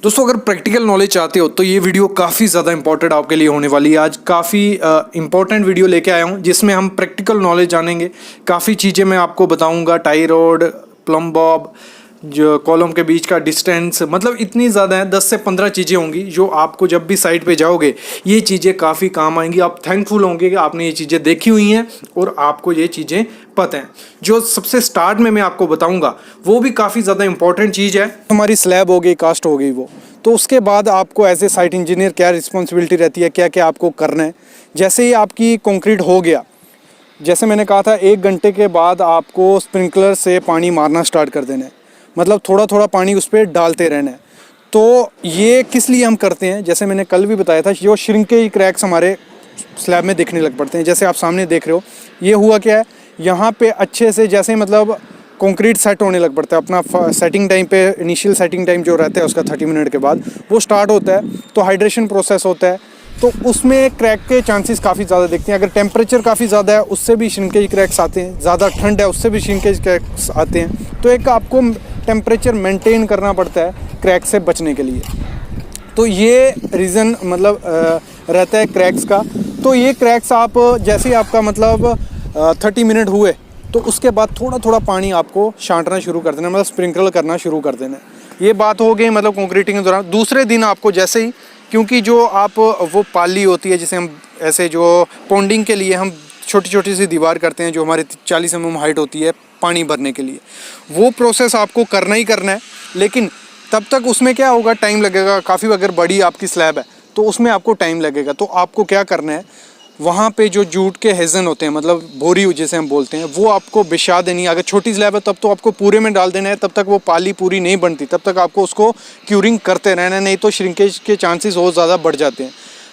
दोस्तों अगर practical knowledge चाहते हो तो ये वीडियो काफ़ी ज़्यादा इंपॉर्टेंट आपके लिए होने वाली है। आज काफ़ी इंपॉर्टेंट वीडियो लेके आया हूँ जिसमें हम प्रैक्टिकल नॉलेज जानेंगे। काफ़ी चीज़ें मैं आपको बताऊँगा, टाई रॉड, प्लम बॉब, जो कॉलम के बीच का डिस्टेंस, मतलब इतनी ज़्यादा है, 10 से 15 चीज़ें होंगी जो आपको जब भी साइट पे जाओगे ये चीज़ें काफ़ी काम आएंगी। आप थैंकफुल होंगे कि आपने ये चीज़ें देखी हुई हैं और आपको ये चीज़ें पता हैं। जो सबसे स्टार्ट में मैं आपको बताऊंगा वो भी काफ़ी ज़्यादा इंपॉर्टेंट चीज़ है। हमारी स्लैब हो गई, कास्ट हो गई वो, तो उसके बाद आपको एज ए साइट इंजीनियर क्या रिस्पॉन्सिबिलिटी रहती है, क्या क्या आपको करना है। जैसे ही आपकी कंक्रीट हो गया, जैसे मैंने कहा था 1 घंटे के बाद आपको स्प्रिंकलर से पानी मारना स्टार्ट कर देना है, मतलब थोड़ा थोड़ा पानी उस पर डालते रहना है। तो ये किस लिए हम करते हैं, जैसे मैंने कल भी बताया था, जो श्रिंकेज क्रैक्स हमारे स्लैब में दिखने लग पड़ते हैं। जैसे आप सामने देख रहे हो, ये हुआ क्या है, यहाँ पे अच्छे से जैसे मतलब कंक्रीट सेट होने लग पड़ता है। अपना सेटिंग टाइम पे, इनिशियल सेटिंग टाइम जो रहता है उसका 30 मिनट के बाद वो स्टार्ट होता है, तो हाइड्रेशन प्रोसेस होता है, तो उसमें क्रैक के चांसेस काफ़ी ज़्यादा दिखते हैं। अगर टेम्परेचर काफ़ी ज़्यादा है उससे भी श्रिंकेज क्रैक्स आते हैं, ज़्यादा ठंड है उससे भी श्रिंकेज क्रैक्स आते हैं। तो एक आपको टेम्परेचर मेंटेन करना पड़ता है क्रैक से बचने के लिए। तो ये रीज़न मतलब रहता है क्रैक्स का। तो ये क्रैक्स आप जैसे ही आपका मतलब 30 मिनट हुए तो उसके बाद थोड़ा थोड़ा पानी आपको छांटना शुरू कर देना, मतलब स्प्रिंकल करना शुरू कर देना। ये बात हो गई मतलब कंक्रीटिंग के दौरान। दूसरे दिन आपको जैसे ही, क्योंकि जो आप वो पाली होती है जिसे हम ऐसे जो पॉन्डिंग के लिए हम छोटी छोटी सी दीवार करते हैं जो हमारे 40 mm हाइट होती है पानी भरने के लिए, वो प्रोसेस आपको करना ही करना है। लेकिन तब तक उसमें क्या होगा, टाइम लगेगा काफ़ी। अगर बड़ी आपकी स्लैब है तो उसमें आपको टाइम लगेगा। तो आपको क्या करना है, वहाँ पे जो जूट के हेजन होते हैं, मतलब बोरी जिसे हम बोलते हैं, वो आपको बिछा देनी है। अगर छोटी स्लैब है तब तो आपको पूरे में डाल देना है, तब तक वो पाली पूरी नहीं बनती, तब तक आपको उसको क्यूरिंग करते रहना है, नहीं तो श्रिंकेज के चांसेस और ज़्यादा बढ़ जाते हैं।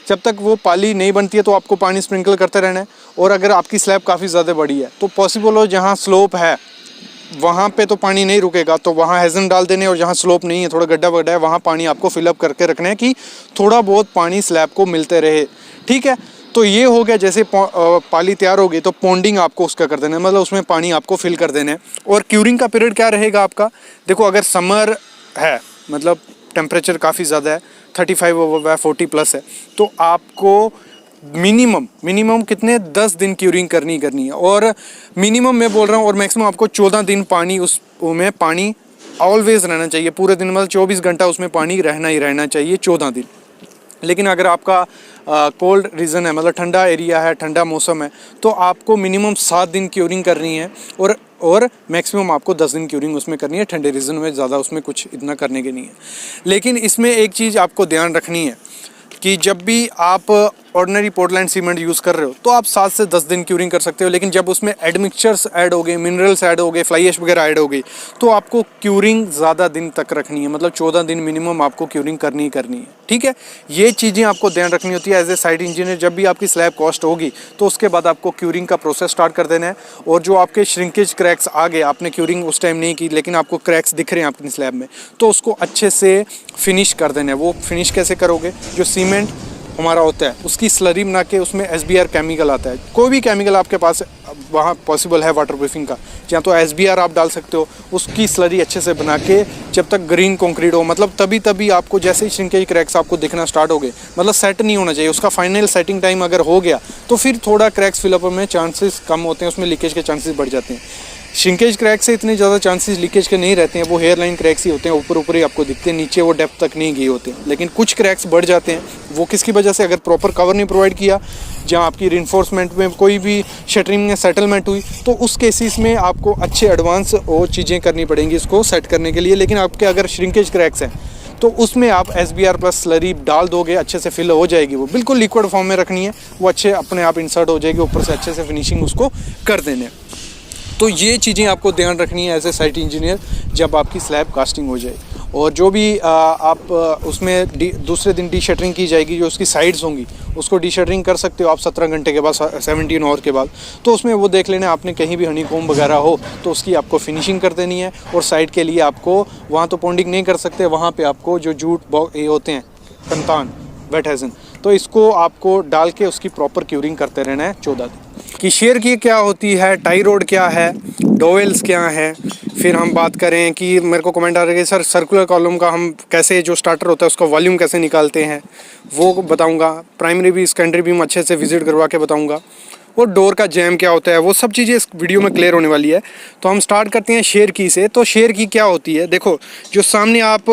जब तक वो पाली नहीं बनती है तो आपको पानी स्प्रिंकल करते रहना है। और अगर आपकी स्लैब काफ़ी ज़्यादा बड़ी है तो पॉसिबल हो जहाँ स्लोप है वहाँ पे तो पानी नहीं रुकेगा, तो वहाँ हेजन डाल देने, और जहाँ स्लोप नहीं है, थोड़ा गड्ढा वड्ढा है, वहाँ पानी आपको फिलअप करके रखना है कि थोड़ा बहुत पानी स्लैब को मिलते रहे। ठीक है, तो ये हो गया। जैसे पाली तैयार हो गई तो पॉन्डिंग आपको उसका कर देना है, मतलब उसमें पानी आपको फिल कर देना है। और क्यूरिंग का पीरियड क्या रहेगा आपका, देखो अगर समर है, मतलब टेम्परेचर काफ़ी ज़्यादा है, 35 ओवर 40 प्लस है, तो आपको मिनिमम कितने 10 दिन क्यूरिंग करनी है। और मिनिमम मैं बोल रहा हूँ, और मैक्सिमम आपको 14 दिन पानी उसमें पानी ऑलवेज रहना चाहिए। पूरे दिन मतलब 24 घंटा उसमें पानी रहना ही रहना चाहिए, 14 दिन। लेकिन अगर आपका कोल्ड रीजन है, मतलब ठंडा एरिया है, ठंडा मौसम है, तो आपको मिनिमम 7 दिन क्यूरिंग करनी है, और मैक्सिमम आपको 10 दिन क्यूरिंग उसमें करनी है। ठंडे रीजन में ज़्यादा उसमें कुछ इतना करने के नहीं है। लेकिन इसमें एक चीज़ आपको ध्यान रखनी है कि जब भी आप ऑर्डिनरी पोर्टलैंड सीमेंट यूज़ कर रहे हो तो आप 7 से 10 दिन क्यूरिंग कर सकते हो। लेकिन जब उसमें एडमिक्सचर्स ऐड हो गए, मिनरल्स ऐड हो गए, फ्लाई ऐश वगैरह ऐड हो गई, तो आपको क्यूरिंग ज़्यादा दिन तक रखनी है, मतलब 14 दिन मिनिमम आपको क्यूरिंग करनी ही करनी है। ठीक है, ये चीज़ें आपको ध्यान रखनी होती है एज ए साइट इंजीनियर। जब भी आपकी स्लैब कॉस्ट होगी तो उसके बाद आपको क्यूरिंग का प्रोसेस स्टार्ट कर देना है। और जो आपके श्रिंकेज क्रैक्स आ गए, आपने क्यूरिंग उस टाइम नहीं की लेकिन आपको क्रैक्स दिख रहे हैं अपनी स्लैब में, तो उसको अच्छे से फिनिश कर देना है। वो फिनिश कैसे करोगे, जो सीमेंट हमारा होता है उसकी स्लरी बना के उसमें SBR केमिकल आता है। कोई भी केमिकल आपके पास वहाँ पॉसिबल है वाटर प्रूफिंग का, या तो SBR आप डाल सकते हो। उसकी स्लरी अच्छे से बना के जब तक ग्रीन कंक्रीट हो, मतलब तभी आपको जैसे ही श्रिंकेज क्रैक्स आपको दिखना स्टार्ट हो गए, मतलब सेट नहीं होना चाहिए, उसका फाइनल सेटिंग टाइम अगर हो गया तो फिर थोड़ा क्रैक्स फिलअप में चांसेस कम होते हैं, उसमें लीकेज के चांसेस बढ़ जाते हैं। श्रिंकेज क्रैक से इतने ज़्यादा चांसेस लीकेज के नहीं रहते हैं, वो हेयर लाइन क्रैक्स ही होते हैं, ऊपर ही आपको दिखते हैं, नीचे वो डेप्थ तक नहीं गए होते हैं। लेकिन कुछ क्रैक्स बढ़ जाते हैं, वो किसकी वजह से, अगर प्रॉपर कवर नहीं प्रोवाइड किया, जहाँ आपकी रिइंफोर्समेंट में कोई भी शटरिंग में सेटलमेंट हुई, तो उस केसेस में आपको अच्छे एडवांस और चीज़ें करनी पड़ेंगी इसको सेट करने के लिए। लेकिन आपके अगर श्रिंकेज क्रैक्स हैं तो उसमें आप SBR प्लस स्लरी डाल दोगे, अच्छे से फिल हो जाएगी, वो बिल्कुल लिक्विड फॉर्म में रखनी है, वो अच्छे अपने आप इंसर्ट हो जाएगी, ऊपर से अच्छे से फिनिशिंग उसको कर देने। तो ये चीज़ें आपको ध्यान रखनी है एज ए साइट इंजीनियर जब आपकी स्लैब कास्टिंग हो जाए। और जो भी आप उसमें दूसरे दिन डी शटरिंग की जाएगी, जो उसकी साइड्स होंगी उसको डी शटरिंग कर सकते हो आप 17 घंटे के बाद, 17 आवर के बाद। तो उसमें वो देख लेना आपने कहीं भी हनीकॉम्ब वगैरह हो तो उसकी आपको फिनिशिंग कर देनी है। और साइड के लिए आपको वहाँ तो पॉन्डिंग नहीं कर सकते, वहाँ पे आपको जो जूट ये होते हैं कंतान, वेट हेजन, तो इसको आपको डाल के उसकी प्रॉपर क्यूरिंग करते रहना है 14 दिन। कि शेयर की क्या होती है, टाई रोड क्या है, डोवेल्स क्या है। फिर हम बात करें कि मेरे को कमेंट आ रहा है कि सर सर्कुलर कॉलम का हम कैसे, जो स्टार्टर होता है उसका वॉल्यूम कैसे निकालते हैं, वो बताऊंगा। प्राइमरी भी सेकेंडरी भी अच्छे से विजिट करवा के बताऊंगा। और डोर का जैम क्या होता है, वो सब चीज़ें इस वीडियो में क्लियर होने वाली है। तो हम स्टार्ट करते हैं शेयर की से। तो शेयर की क्या होती है, देखो जो सामने आप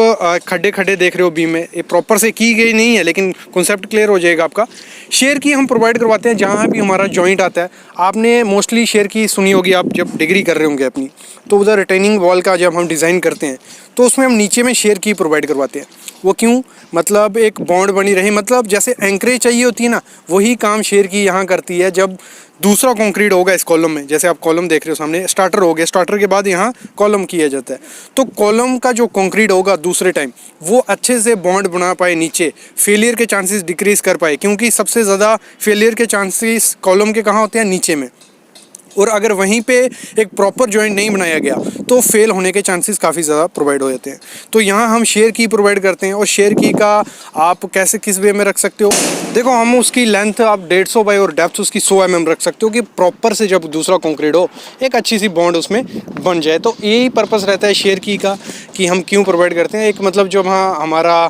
खड्डे खड्डे देख रहे हो बीम में, ये प्रॉपर से की गई नहीं है, लेकिन कॉन्सेप्ट क्लियर हो जाएगा आपका। शेयर की हम प्रोवाइड करवाते हैं जहाँ भी हमारा जॉइंट आता है। आपने मोस्टली शेयर की सुनी होगी, आप जब डिग्री कर रहे होंगे अपनी, तो उधर रिटेनिंग वॉल का जब हम डिज़ाइन करते हैं तो उसमें हम नीचे में शेयर की प्रोवाइड करवाते हैं। वो क्यों, मतलब एक बॉन्ड बनी रही, मतलब जैसे एंकरेज चाहिए होती है ना, वही काम शेयर की यहाँ करती है। जब दूसरा कंक्रीट होगा इस कॉलम में, जैसे आप कॉलम देख रहे हो सामने, स्टार्टर हो गया, स्टार्टर के बाद यहाँ कॉलम किया जाता है। तो कॉलम का जो कंक्रीट होगा दूसरे टाइम, वो अच्छे से बॉन्ड बना पाए नीचे, फेलियर के चांसेस डिक्रीज कर पाए, क्योंकि सबसे ज़्यादा फेलियर के चांसेस कॉलम के कहाँ होते हैं, नीचे में। और अगर वहीं पे एक प्रॉपर जॉइंट नहीं बनाया गया तो फेल होने के चांसेस काफ़ी ज़्यादा प्रोवाइड हो जाते हैं। तो यहाँ हम शेयर की प्रोवाइड करते हैं। और शेयर की का आप कैसे किस वे में रख सकते हो, देखो हम उसकी लेंथ आप 150 बाई और डेप्थ उसकी 100 mm रख सकते हो, कि प्रॉपर से जब दूसरा कंक्रीट हो एक अच्छी सी बॉन्ड उसमें बन जाए। तो यही पर्पस रहता है शेयर की का, कि हम क्यों प्रोवाइड करते हैं। एक मतलब जब हाँ हमारा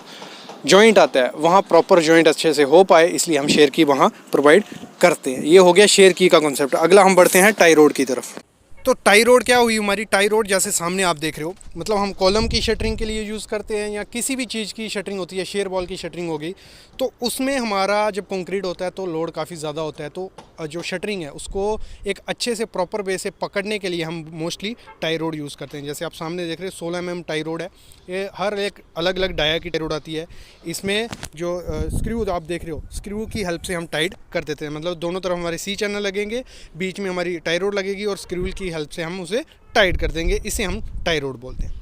जॉइंट आता है वहाँ प्रॉपर जॉइंट अच्छे से हो पाए, इसलिए हम शेयर की वहाँ प्रोवाइड करते हैं। ये हो गया शेयर की का कॉन्सेप्ट। अगला हम बढ़ते हैं टाई रोड की तरफ। तो टाई रोड क्या हुई हमारी, टाई रोड जैसे सामने आप देख रहे हो, मतलब हम कॉलम की शटरिंग के लिए यूज़ करते हैं, या किसी भी चीज़ की शटरिंग होती है, शेयर वॉल की शटरिंग होगी, तो उसमें हमारा जब कंक्रीट होता है तो लोड काफ़ी ज़्यादा होता है। तो जो शटरिंग है उसको एक अच्छे से प्रॉपर वे से पकड़ने के लिए हम मोस्टली टाई रोड यूज़ करते हैं। जैसे आप सामने देख रहे हो 16 mm टाई रोड है। ये हर एक अलग अलग डाया की टाई रोड आती है। इसमें जो स्क्रू आप देख रहे हो, स्क्रू की हेल्प से हम टाइट कर देते हैं, मतलब दोनों तरफ हमारे सी चैनल लगेंगे, बीच में हमारी टाई रोड लगेगी और स्क्रू की हेल्प से हम उसे टाइट कर देंगे। इसे हम टाई रोड बोलते हैं।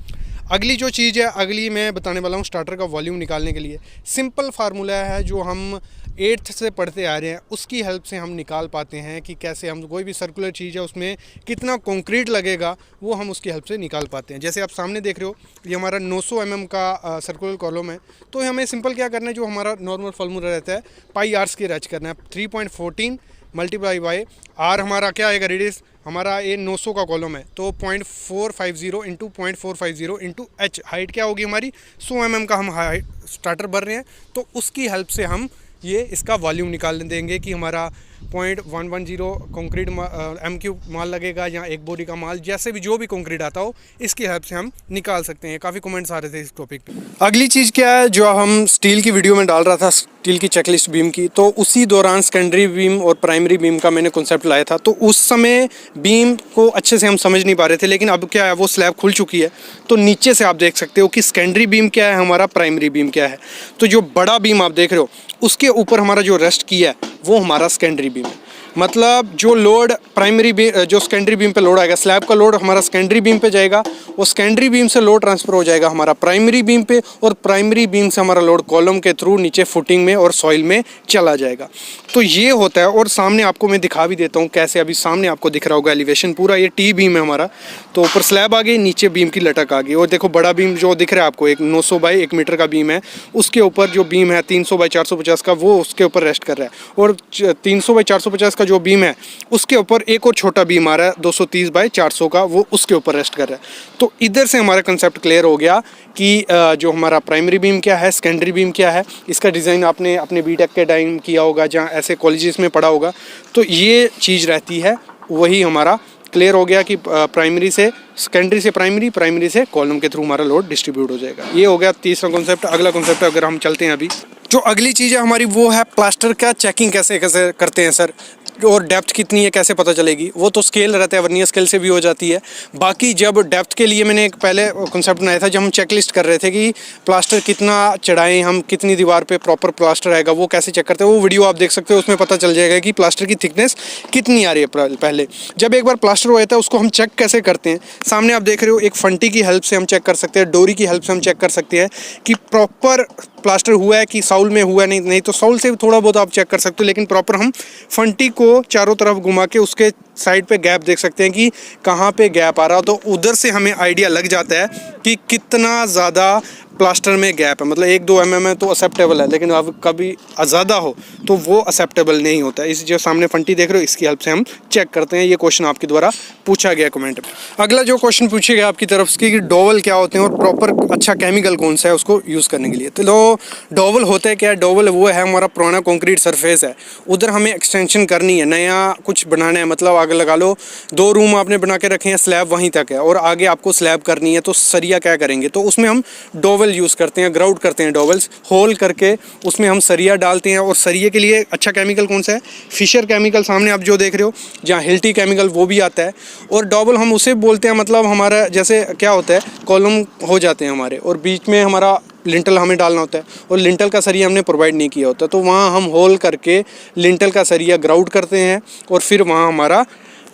अगली जो चीज़ है, अगली मैं बताने वाला हूँ स्टार्टर का वॉल्यूम निकालने के लिए सिंपल फार्मूला है, जो हम 8th से पढ़ते आ रहे हैं, उसकी हेल्प से हम निकाल पाते हैं कि कैसे हम कोई भी सर्कुलर चीज़ है उसमें कितना कंक्रीट लगेगा, वो हम उसकी हेल्प से निकाल पाते हैं। जैसे आप सामने देख रहे हो, ये हमारा 900 mm का सर्कुलर कॉलम है। तो हमें सिंपल क्या करना है, जो हमारा नॉर्मल फार्मूला रहता है, पाई आर स्क्वायर एच करना है। 3.14 मल्टीप्लाई बाई आर हमारा क्या आएगा, रेडियस हमारा ये 900 का कॉलम है, तो 0.450 इंटू 0.450 इंटू एच, हाइट क्या होगी हमारी 100 mm का हम हाइट स्टार्टर भर रहे हैं। तो उसकी हेल्प से हम ये इसका वॉल्यूम निकाल देंगे कि हमारा 0.110 कंक्रीट MQ माल लगेगा, या एक बोरी का माल, जैसे भी जो भी कंक्रीट आता हो, इसकी हेल्प से हम निकाल सकते हैं। काफ़ी कमेंट्स आ रहे थे इस टॉपिक पे। अगली चीज़ क्या है, जो हम स्टील की वीडियो में डाल रहा था, स्टील की चेकलिस्ट बीम की, तो उसी दौरान सेकेंडरी बीम और प्राइमरी बीम का मैंने कॉन्सेप्ट लाया था। तो उस समय बीम को अच्छे से हम समझ नहीं पा रहे थे, लेकिन अब क्या है, वो स्लैब खुल चुकी है। तो नीचे से आप देख सकते हो कि सेकेंडरी बीम क्या है, हमारा प्राइमरी बीम क्या है। तो जो बड़ा बीम आप देख रहे हो, उसके ऊपर हमारा जो रेस्ट किया है वो हमारा सेकेंडरी बीम है। मतलब जो लोड प्राइमरी बीम, जो सेकेंडरी बीम पे लोड आएगा, स्लैब का लोड हमारा सेकेंडरी बीम पे जाएगा, वो सेकेंडरी बीम से लोड ट्रांसफ़र हो जाएगा हमारा प्राइमरी बीम पे, और प्राइमरी बीम से हमारा लोड कॉलम के थ्रू नीचे फुटिंग में और सॉइल में चला जाएगा। तो ये होता है। और सामने आपको मैं दिखा भी देता हूँ कैसे, अभी सामने आपको दिख रहा होगा एलिवेशन पूरा, ये टी बीम है हमारा। तो ऊपर स्लैब आ गई, नीचे बीम की लटक आ गई। और देखो बड़ा बीम जो दिख रहा है आपको, एक 900 बाई 1 मीटर का बीम है, उसके ऊपर जो बीम है 300 बाई 450 का, वो उसके ऊपर रेस्ट कर रहा है। और 300 बाई 450 का जो बीम है, उसके ऊपर एक और छोटा बीम आ रहा है 230 बाई 400 का, वो उसके ऊपर रेस्ट कर रहा है। तो इधर से हमारा कंसेप्ट क्लियर हो गया कि जो हमारा प्राइमरी बीम क्या है, सेकेंडरी बीम क्या है। इसका डिज़ाइन आपने अपने बीटेक के टाइम किया होगा, जहाँ ऐसे कॉलेजेस में पढ़ा होगा। तो ये चीज़ रहती है, वही हमारा क्लियर हो गया कि प्राइमरी से सेकेंडरी से प्राइमरी, प्राइमरी से कॉलम के थ्रू हमारा लोड डिस्ट्रीब्यूट हो जाएगा। ये हो गया तीसरा कॉन्सेप्ट। अगला कॉन्सेप्ट अगर हम चलते हैं, अभी जो अगली चीज़ है हमारी, वो है प्लास्टर का चेकिंग कैसे कैसे करते हैं सर, और डेप्थ कितनी है कैसे पता चलेगी। वो तो स्केल रहता है, वर्नियर स्केल से भी हो जाती है। बाकी जब डेप्थ के लिए मैंने एक पहले कॉन्सेप्ट बनाया था, जब हम चेकलिस्ट कर रहे थे कि प्लास्टर कितना चढ़ाएं हम, कितनी दीवार पे प्रॉपर प्लास्टर आएगा, वो कैसे चेक करते हैं, वो वीडियो आप देख सकते हो। उसमें पता चल जाएगा कि प्लास्टर की थिकनेस कितनी आ रही है। पहले जब एक बार प्लास्टर हो जाता है, उसको हम चेक कैसे करते हैं, सामने आप देख रहे हो, एक फंटी की हेल्प से हम चेक कर सकते हैं, डोरी की हेल्प से हम चेक कर सकते हैं कि प्रॉपर प्लास्टर हुआ है कि साउल में हुआ है। नहीं तो साउल से भी थोड़ा बहुत आप चेक कर सकते हो, लेकिन प्रॉपर हम फंटी को चारों तरफ घुमा के उसके साइड पे गैप देख सकते हैं कि कहाँ पे गैप आ रहा हो। तो उधर से हमें आइडिया लग जाता है कि कितना ज़्यादा प्लास्टर में गैप है, मतलब 1-2 mm है तो एक्सेप्टेबल है, लेकिन अब कभी ज़्यादा हो तो वो एक्सेप्टेबल नहीं होता है। इस जो सामने फंटी देख रहे हो इसकी हेल्प से हम चेक करते हैं। ये क्वेश्चन आपके द्वारा पूछा गया कमेंट में। अगला जो क्वेश्चन पूछे गया आपकी तरफ से कि डोवल क्या होते हैं और प्रॉपर अच्छा केमिकल कौन सा है उसको यूज़ करने के लिए। तो डोवल होता है क्या है? डोवल वो है हमारा पुराना कंक्रीट सरफेस है, उधर हमें एक्सटेंशन करनी है, नया कुछ बनाना है। मतलब आगे लगा लो 2 रूम आपने बना के रखे हैं, स्लैब वहीं तक है और आगे आपको स्लैब करनी है, तो सरिया क्या करेंगे? तो उसमें हम डोवल यूज़ करते हैं, ग्राउट करते हैं डोवल्स, होल करके उसमें हम सरिया डालते हैं। और सरिये के लिए अच्छा केमिकल कौन सा है? फिशर केमिकल, सामने आप जो देख रहे हो जहाँ हिल्टी केमिकल वो भी आता है। और डोवल हम उसे बोलते हैं, मतलब हमारा जैसे क्या होता है कॉलम हो जाते हैं हमारे और बीच में हमारा लिंटल हमें डालना होता है और लिंटल का सरिया हमने प्रोवाइड नहीं किया होता, तो वहाँ हम होल करके लिंटल का सरिया ग्राउट करते हैं और फिर वहाँ हमारा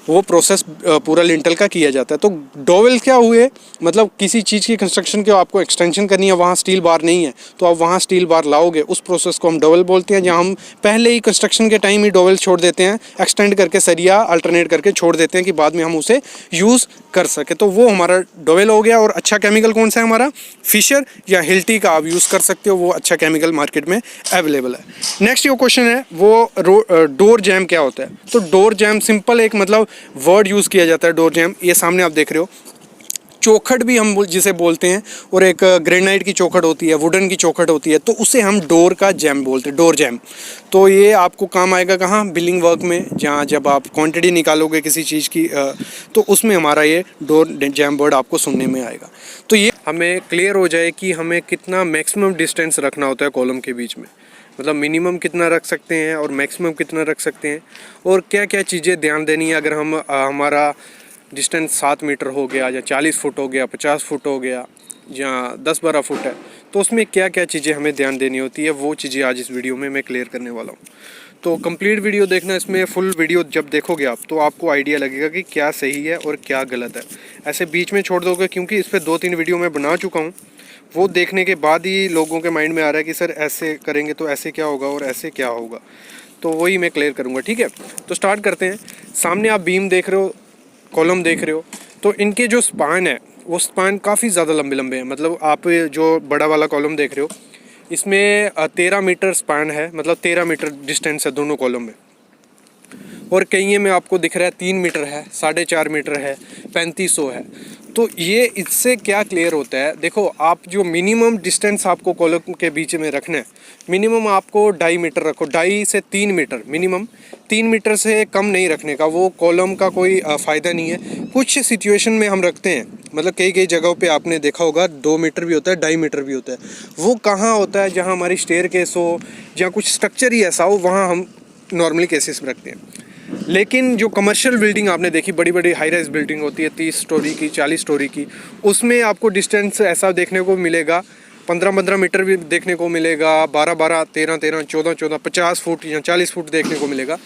वो प्रोसेस पूरा लिंटल का किया जाता है। तो डोवेल क्या हुए? मतलब किसी चीज़ की कंस्ट्रक्शन के आपको एक्सटेंशन करनी है, वहाँ स्टील बार नहीं है तो आप वहाँ स्टील बार लाओगे, उस प्रोसेस को हम डोवेल बोलते हैं। जहाँ हम पहले ही कंस्ट्रक्शन के टाइम ही डोवेल छोड़ देते हैं, एक्सटेंड करके सरिया अल्टरनेट करके छोड़ देते हैं कि बाद में हम उसे यूज़ कर सके, तो वो हमारा डोवेल हो गया। और अच्छा केमिकल कौन सा है हमारा? फिशर या हिल्टी का आप यूज़ कर सकते हो, वो अच्छा केमिकल मार्केट में अवेलेबल है। नेक्स्ट जो क्वेश्चन है वो डोर जैम क्या होता है? तो डोर जैम सिंपल एक मतलब वर्ड यूज़ किया जाता है डोर जैम। ये सामने आप देख रहे हो, चौखट भी हम जिसे बोलते हैं, और एक ग्रेनाइट की चौखट होती है, वुडन की चौखट होती है, तो उसे हम डोर का जैम बोलते हैं, डोर जैम। तो ये आपको काम आएगा कहाँ? बिल्डिंग वर्क में, जहाँ जब आप क्वांटिटी निकालोगे किसी चीज़ की तो उसमें हमारा ये डोर जैम वर्ड आपको सुनने में आएगा। तो ये हमें क्लियर हो जाए कि हमें कितना मैक्सिमम डिस्टेंस रखना होता है कॉलम के बीच में, मतलब मिनिमम कितना रख सकते हैं और मैक्सिमम कितना रख सकते हैं, और क्या क्या चीज़ें ध्यान देनी है। अगर हम हमारा डिस्टेंस 7 मीटर हो गया या 40 फुट हो गया, 50 फुट हो गया या 10-12 फुट है, तो उसमें क्या क्या चीज़ें हमें ध्यान देनी होती है, वो चीज़ें आज इस वीडियो में मैं क्लियर करने वाला हूँ। तो कंप्लीट वीडियो देखना, इसमें फुल वीडियो जब देखोगे आप तो आपको आइडिया लगेगा कि क्या सही है और क्या गलत है। ऐसे बीच में छोड़ दोगे, क्योंकि इस पर 2-3 वीडियो मैं बना चुका हूँ, वो देखने के बाद ही लोगों के माइंड में आ रहा है कि सर ऐसे करेंगे तो ऐसे क्या होगा और ऐसे क्या होगा, तो वही मैं क्लियर करूँगा। ठीक है, तो स्टार्ट करते हैं। सामने आप बीम देख रहे हो, कॉलम देख रहे हो, तो इनके जो स्पान है वो स्पान काफ़ी ज़्यादा लंबे लंबे हैं। मतलब आप जो बड़ा वाला कॉलम देख रहे हो इसमें 13 मीटर स्पान है, मतलब 13 मीटर डिस्टेंस है दोनों कॉलम में। और कई में आपको दिख रहा है 3 मीटर है, 4.5 मीटर है, 3500 है। तो ये इससे क्या क्लियर होता है? देखो, आप जो मिनिमम डिस्टेंस आपको कॉलम के बीच में रखना है, मिनिमम आपको 2.5 मीटर रखो, 2.5 से 3 मीटर मिनिमम, 3 मीटर से कम नहीं रखने का, वो कॉलम का कोई फ़ायदा नहीं है। कुछ सिचुएशन में हम रखते हैं, मतलब कई कई जगहों पे आपने देखा होगा 2 मीटर भी होता है, 2.5 मीटर भी होता है। वो कहाँ होता है? जहाँ हमारी स्टेयरकेस हो, जहाँ कुछ स्ट्रक्चर ही ऐसा हो, वहाँ हम नॉर्मली केसेस में रखते हैं। लेकिन जो कमर्शियल बिल्डिंग आपने देखी, बड़ी बड़ी हाई राइज बिल्डिंग होती है 30 स्टोरी की, 40 स्टोरी की, उसमें आपको डिस्टेंस ऐसा देखने को मिलेगा, 15-15 मीटर भी देखने को मिलेगा, 12-12, 13-13, 14-14, 50 फुट या 40 फुट देखने को मिलेगा।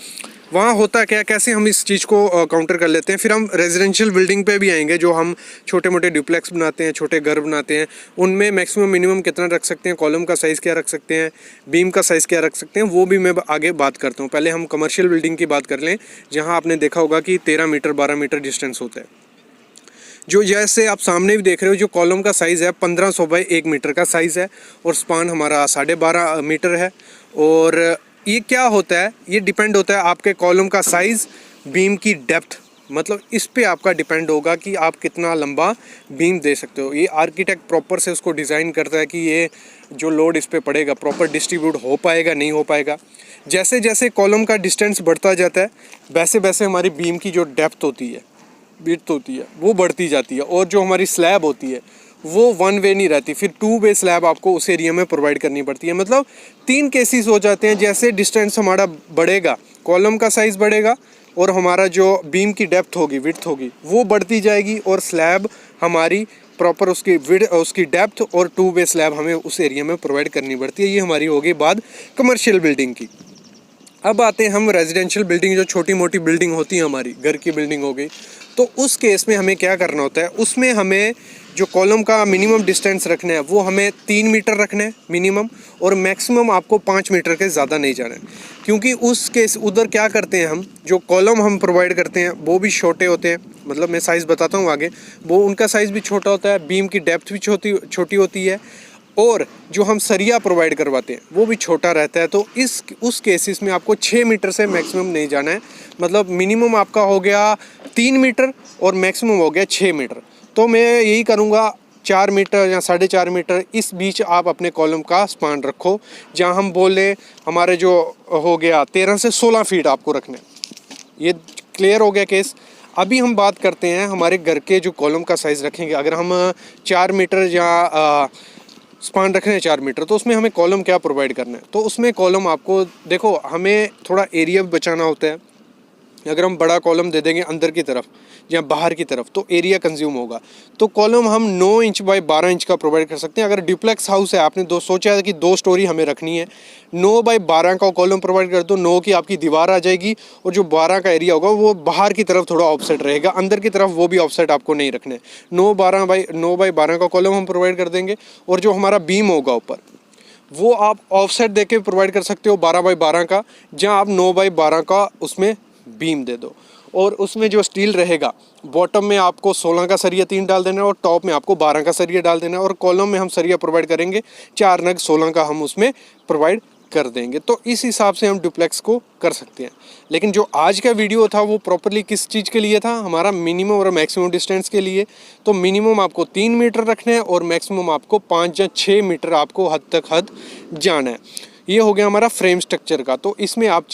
वहाँ होता क्या, कैसे हम इस चीज़ को काउंटर कर लेते हैं? फिर हम रेजिडेंशियल बिल्डिंग पे भी आएंगे, जो हम छोटे मोटे ड्यूप्लेक्स बनाते हैं, छोटे घर बनाते हैं, उनमें मैक्सिमम मिनिमम कितना रख सकते हैं, कॉलम का साइज़ क्या रख सकते हैं, बीम का साइज़ क्या रख सकते हैं, वो भी मैं आगे बात करता हूँ। पहले हम कमर्शियल बिल्डिंग की बात कर लें, जहाँ आपने देखा होगा कि 13 मीटर 12 मीटर डिस्टेंस होता है। जो जैसे आप सामने भी देख रहे हो, जो कॉलम का साइज़ है 1500 बाई 1 मीटर का साइज़ है, और स्पान हमारा 12.5 मीटर है। और ये क्या होता है? ये डिपेंड होता है आपके कॉलम का साइज़, बीम की डेप्थ, मतलब इस पे आपका डिपेंड होगा कि आप कितना लंबा बीम दे सकते हो। ये आर्किटेक्ट प्रॉपर से उसको डिज़ाइन करता है कि ये जो लोड इस पे पड़ेगा प्रॉपर डिस्ट्रीब्यूट हो पाएगा, नहीं हो पाएगा। जैसे जैसे कॉलम का डिस्टेंस बढ़ता जाता है, वैसे वैसे हमारी बीम की जो डेप्थ होती है, विड्थ होती है, वो बढ़ती जाती है। और जो हमारी स्लैब होती है वो 1 वे नहीं रहती, फिर 2 वे स्लैब आपको उस एरिया में प्रोवाइड करनी पड़ती है। मतलब 3 केसेस हो जाते हैं। जैसे डिस्टेंस हमारा बढ़ेगा, कॉलम का साइज़ बढ़ेगा और हमारा जो बीम की डेप्थ होगी, विड्थ होगी, वो बढ़ती जाएगी, और स्लैब हमारी प्रॉपर उसकी डेप्थ और 2 वे स्लैब हमें उस एरिया में प्रोवाइड करनी पड़ती है। ये हमारी होगी बात कमर्शियल बिल्डिंग की। अब आते हैं हम रेजिडेंशियल बिल्डिंग, जो छोटी मोटी बिल्डिंग होती है, हमारी घर की बिल्डिंग हो गई, तो उस केस में हमें क्या करना होता है? उसमें हमें जो कॉलम का मिनिमम डिस्टेंस रखना है वो हमें 3 मीटर रखना है मिनिमम, और मैक्सिमम आपको 5 मीटर के ज़्यादा नहीं जाना है। क्योंकि उस केस उधर क्या करते हैं हम, जो कॉलम हम प्रोवाइड करते हैं वो भी छोटे होते हैं, मतलब मैं साइज़ बताता हूँ आगे, वो उनका साइज़ भी छोटा होता है, बीम की डेप्थ भी छोटी होती है, और जो हम सरिया प्रोवाइड करवाते हैं वो भी छोटा रहता है। तो उस केसेस में आपको 6 मीटर से मैक्सिमम नहीं जाना है, मतलब मिनिमम आपका हो गया 3 मीटर और मैक्सिमम हो गया 6 मीटर। तो मैं यही करूँगा 4 मीटर या 4.5 मीटर इस बीच आप अपने कॉलम का स्पान रखो। जहाँ हम बोले हमारे जो हो गया 13 से 16 फीट आपको रखना है। ये क्लियर हो गया केस। अभी हम बात करते हैं हमारे घर के जो कॉलम का साइज़ रखेंगे। अगर हम 4 मीटर या स्पान रख रहे हैं 4 मीटर, तो उसमें हमें कॉलम क्या प्रोवाइड करना है। तो उसमें कॉलम आपको देखो, हमें थोड़ा एरिया भी बचाना होता है। अगर हम बड़ा कॉलम दे देंगे अंदर की तरफ या बाहर की तरफ तो एरिया कंज्यूम होगा। तो कॉलम हम 9 इंच बाय 12 इंच का प्रोवाइड कर सकते हैं। अगर ड्यूप्लेक्स हाउस है, आपने सोचा है कि 2 स्टोरी हमें रखनी है, 9 बाय 12 का कॉलम प्रोवाइड कर दो। 9 की आपकी दीवार आ जाएगी और जो 12 का एरिया होगा वो बाहर की तरफ थोड़ा ऑफसेट रहेगा, अंदर की तरफ वो भी ऑफसेट आपको नहीं रखने। 9 बाय 12 का कॉलम हम प्रोवाइड कर देंगे। और जो हमारा बीम होगा ऊपर वो आप ऑफसेट दे के प्रोवाइड कर सकते हो 12 बाय 12 का, जहाँ आप 9 बाय 12 का उसमें बीम दे दो। और उसमें जो स्टील रहेगा, बॉटम में आपको 16 का सरिया 3 डाल देना है और टॉप में आपको 12 का सरिया डाल देना है। और कॉलम में हम सरिया प्रोवाइड करेंगे 4 नग 16 का हम उसमें प्रोवाइड कर देंगे। तो इस हिसाब से हम डुप्लेक्स को कर सकते हैं। लेकिन जो आज का वीडियो था वो प्रॉपरली किस चीज़ के लिए था, हमारा मिनिमम और मैक्सिमम डिस्टेंस के लिए। तो मिनिमम आपको 3 मीटर रखना है और मैक्सिमम आपको 5 या 6 मीटर आपको हद जाना है। ये हो गया हमारा फ्रेम स्ट्रक्चर का। तो इसमें आप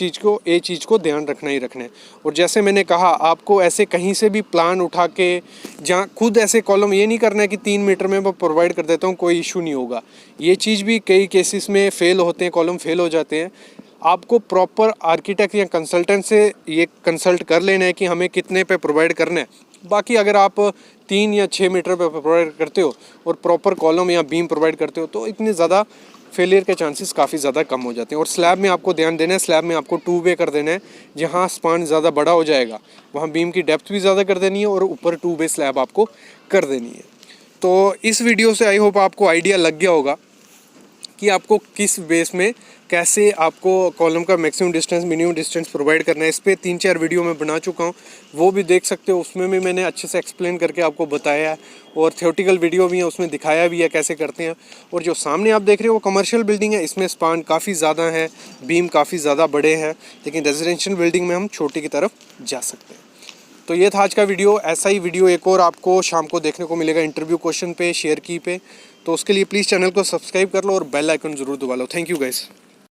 ये चीज़ को ध्यान रखना ही रखना है। और जैसे मैंने कहा, आपको ऐसे कहीं से भी प्लान उठा के जहाँ खुद ऐसे कॉलम ये नहीं करना है कि 3 मीटर में मैं प्रोवाइड कर देता हूँ, कोई इशू नहीं होगा। ये चीज़ भी कई केसेस में फेल होते हैं, कॉलम फेल हो जाते हैं। आपको प्रॉपर आर्किटेक्ट या कंसल्टेंट से ये कंसल्ट कर लेना है कि हमें कितने पे प्रोवाइड करना है। बाकी अगर आप 3 या 6 मीटर पे प्रोवाइड करते हो और प्रॉपर कॉलम या बीम प्रोवाइड करते हो तो इतने ज़्यादा फेलियर के चांसेस काफ़ी ज़्यादा कम हो जाते हैं। और स्लैब में आपको ध्यान देना है, स्लैब में आपको 2 वे कर देना है। जहाँ स्पान ज़्यादा बड़ा हो जाएगा वहाँ बीम की डेप्थ भी ज़्यादा कर देनी है और ऊपर 2 वे स्लैब आपको कर देनी है। तो इस वीडियो से आई होप आपको आइडिया लग गया होगा कि आपको किस बेस में कैसे आपको कॉलम का maximum distance minimum distance provide करना है। इस पर 3-4 वीडियो मैं बना चुका हूँ, वो भी देख सकते हो। उसमें भी मैंने अच्छे से एक्सप्लेन करके आपको बताया है और थियोरेटिकल वीडियो भी है, उसमें दिखाया भी है कैसे करते हैं। और जो सामने आप देख रहे हो वो कमर्शियल बिल्डिंग है, इसमें स्पान काफ़ी ज़्यादा है, बीम काफ़ी ज़्यादा बड़े हैं। लेकिन रेजिडेंशियल बिल्डिंग में हम छोटी की तरफ जा सकते हैं। तो ये था आज का वीडियो। ऐसा ही वीडियो एक और आपको शाम को देखने को मिलेगा इंटरव्यू क्वेश्चन पे, शेयर की पे। तो उसके लिए प्लीज़ चैनल को सब्सक्राइब कर लो और बेल आइकन ज़रूर दबा लो। Thank you guys.